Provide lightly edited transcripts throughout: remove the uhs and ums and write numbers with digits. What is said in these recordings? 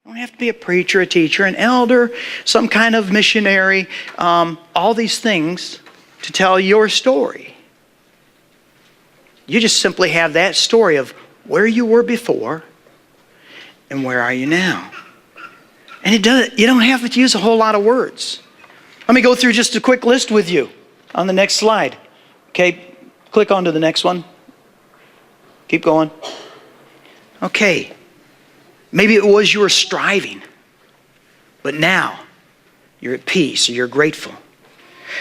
You don't have to be a preacher, a teacher, an elder, some kind of missionary, all these things to tell your story. You just simply have that story of where you were before and where are you now. And you don't have to use a whole lot of words. Let me go through just a quick list with you on the next slide. Okay, click on to the next one. Keep going. Okay. Maybe it was you were striving, but now you're at peace or you're grateful.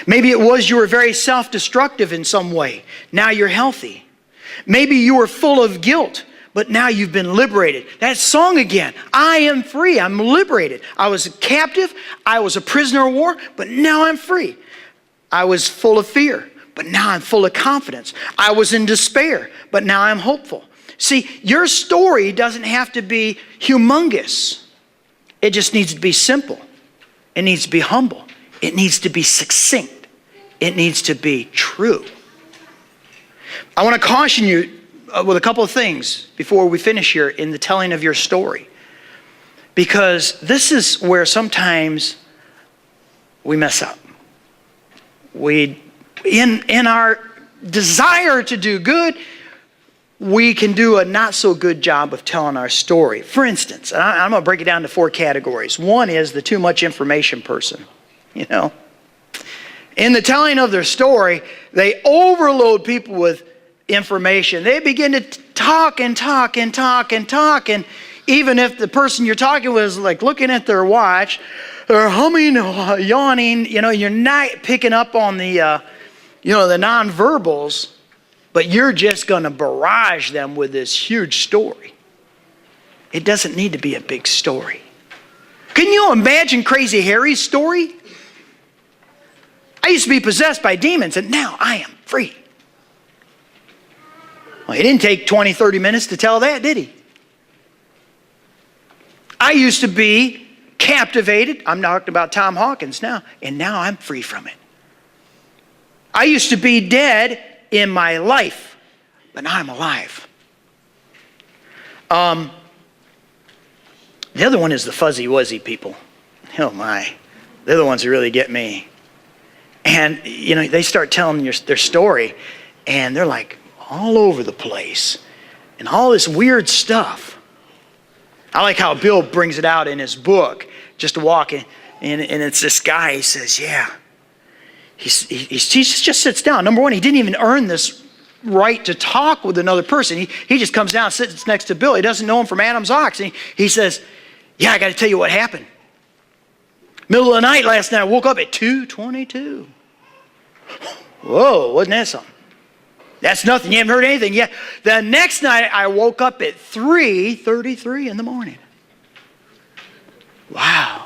Maybe it was you were very self-destructive in some way. Now you're healthy. Maybe you were full of guilt, but now you've been liberated. That song again, I am free, I'm liberated. I was a captive, I was a prisoner of war, but now I'm free. I was full of fear, but now I'm full of confidence. I was in despair, but now I'm hopeful. See, your story doesn't have to be humongous. It just needs to be simple. It needs to be humble. It needs to be succinct. It needs to be true. I want to caution you with a couple of things before we finish here in the telling of your story. Because this is where sometimes we mess up. In our desire to do good, we can do a not so good job of telling our story. For instance, and I'm going to break it down to 4 categories. One is the too much information person. You know, in the telling of their story, they overload people with information. They begin to talk and talk and talk and talk. And even if the person you're talking with is like looking at their watch, or humming, yawning, you know, you're not picking up on the, the nonverbals. But you're just going to barrage them with this huge story. It doesn't need to be a big story. Can you imagine Crazy Harry's story? I used to be possessed by demons, and now I am free. Well, he didn't take 20, 30 minutes to tell that, did he? I used to be captivated. I'm talking about Tom Hawkins now, and now I'm free from it. I used to be dead in my life, but now I'm alive. The other one is the fuzzy-wuzzy people. Oh my, they're the ones who really get me. And they start telling their story, and they're like all over the place, and all this weird stuff. I like how Bill brings it out in his book, just to walk in, and it's this guy. He says, yeah. He just sits down. Number one, he didn't even earn this right to talk with another person. He just comes down and sits next to Bill. He doesn't know him from Adam's ox. And he says, yeah, I got to tell you what happened. Middle of the night last night, I woke up at 2:22. Whoa, wasn't that something? That's nothing. You haven't heard anything yet. The next night, I woke up at 3:33 in the morning. Wow.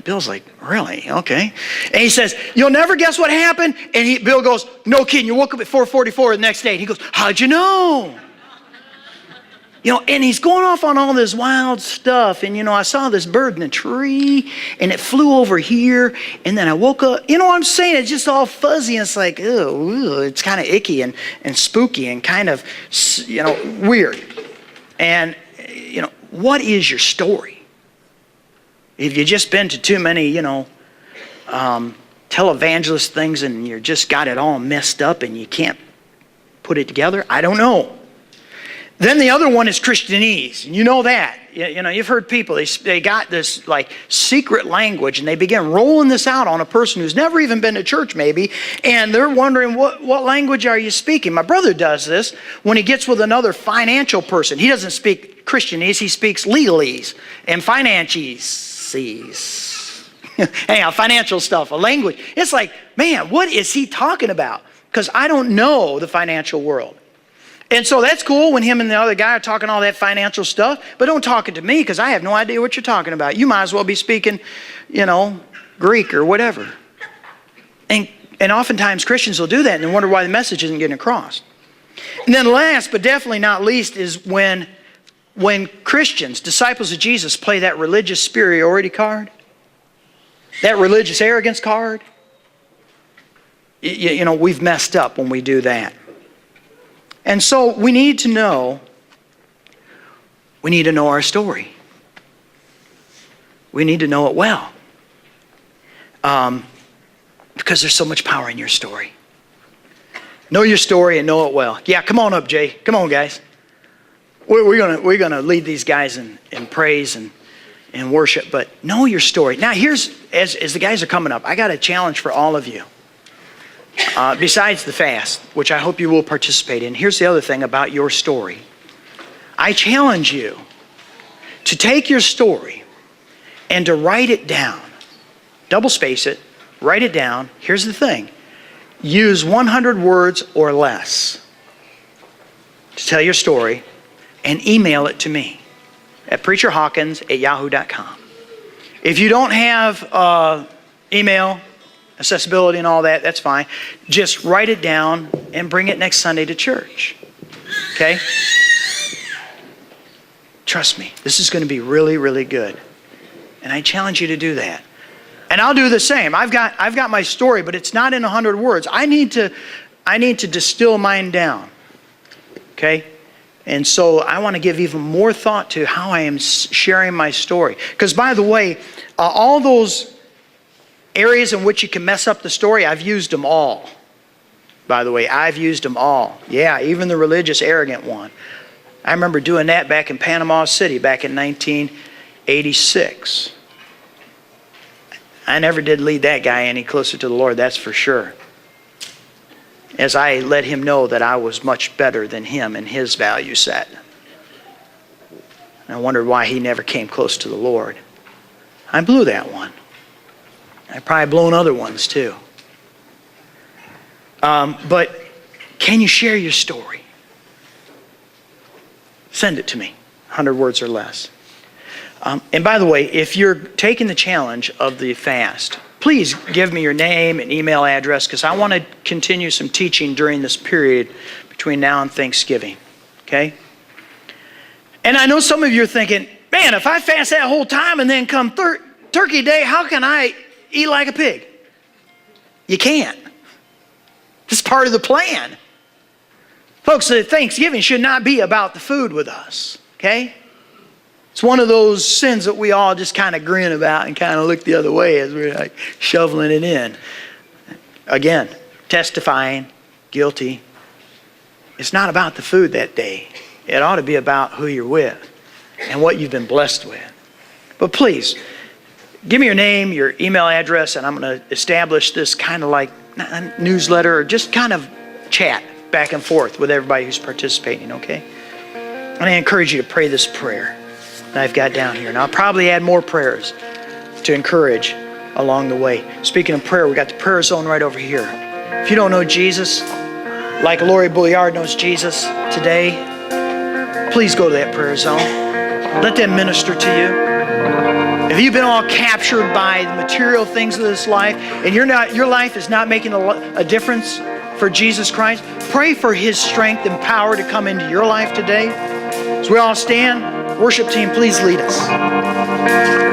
Bill's like, really? Okay. And he says, you'll never guess what happened? And Bill goes, no kidding, you woke up at 4:44 the next day. And he goes, how'd you know? And he's going off on all this wild stuff. And, I saw this bird in a tree, and it flew over here. And then I woke up. You know what I'm saying? It's just all fuzzy. And it's like, ew, it's kind of icky and spooky and kind of, weird. And, what is your story? If you've just been to too many, televangelist things and you just got it all messed up and you can't put it together, I don't know. Then the other one is Christianese. And you know that. You've heard people, they got this like secret language and they begin rolling this out on a person who's never even been to church maybe, and they're wondering, what language are you speaking? My brother does this when he gets with another financial person. He doesn't speak Christianese, he speaks legalese and financiese. Anyhow, financial stuff, a language. It's like, man, what is he talking about? Because I don't know the financial world. And so that's cool when him and the other guy are talking all that financial stuff, but don't talk it to me because I have no idea what you're talking about. You might as well be speaking, Greek or whatever. And oftentimes Christians will do that and wonder why the message isn't getting across. And then last, but definitely not least, is when Christians, disciples of Jesus, play that religious superiority card, that religious arrogance card. We've messed up when we do that. And so we need to know our story. We need to know it well. Because there's so much power in your story. Know your story and know it well. Yeah, come on up, Jay. Come on, guys. We're gonna lead these guys in praise and worship, but know your story. Now here's, as the guys are coming up, I got a challenge for all of you. Besides the fast, which I hope you will participate in, here's the other thing about your story. I challenge you to take your story and to write it down. Double space it, write it down. Here's the thing. Use 100 words or less to tell your story and email it to me at preacherhawkins@yahoo.com. If you don't have email accessibility and all that, that's fine. Just write it down and bring it next Sunday to church. Okay? Trust me, this is going to be really, really good. And I challenge you to do that. And I'll do the same. I've got my story, but it's not in 100 words. I need to distill mine down. Okay? And so I want to give even more thought to how I am sharing my story. Because by the way, all those areas in which you can mess up the story, I've used them all. By the way, I've used them all. Yeah, even the religious, arrogant one. I remember doing that back in Panama City back in 1986. I never did lead that guy any closer to the Lord, that's for sure. As I let him know that I was much better than him in his value set. And I wondered why he never came close to the Lord. I blew that one. I've probably blown other ones too. But can you share your story? Send it to me, 100 words or less. And by the way, if you're taking the challenge of the fast, please give me your name and email address because I want to continue some teaching during this period between now and Thanksgiving. Okay? And I know some of you are thinking, man, if I fast that whole time and then come Turkey Day, how can I eat like a pig? You can't. It's part of the plan. Folks, Thanksgiving should not be about the food with us. Okay? It's one of those sins that we all just kind of grin about and kind of look the other way as we're like shoveling it in. Again, testifying, guilty. It's not about the food that day. It ought to be about who you're with and what you've been blessed with. But please, give me your name, your email address, and I'm going to establish this kind of like newsletter or just kind of chat back and forth with everybody who's participating, okay? And I encourage you to pray this prayer that I've got down here. And I'll probably add more prayers to encourage along the way. Speaking of prayer, we got the prayer zone right over here. If you don't know Jesus, like Lori Bouillard knows Jesus today, please go to that prayer zone. Let them minister to you. If you've been all captured by the material things of this life and your life is not making a difference for Jesus Christ, pray for His strength and power to come into your life today. As we all stand, worship team, please lead us.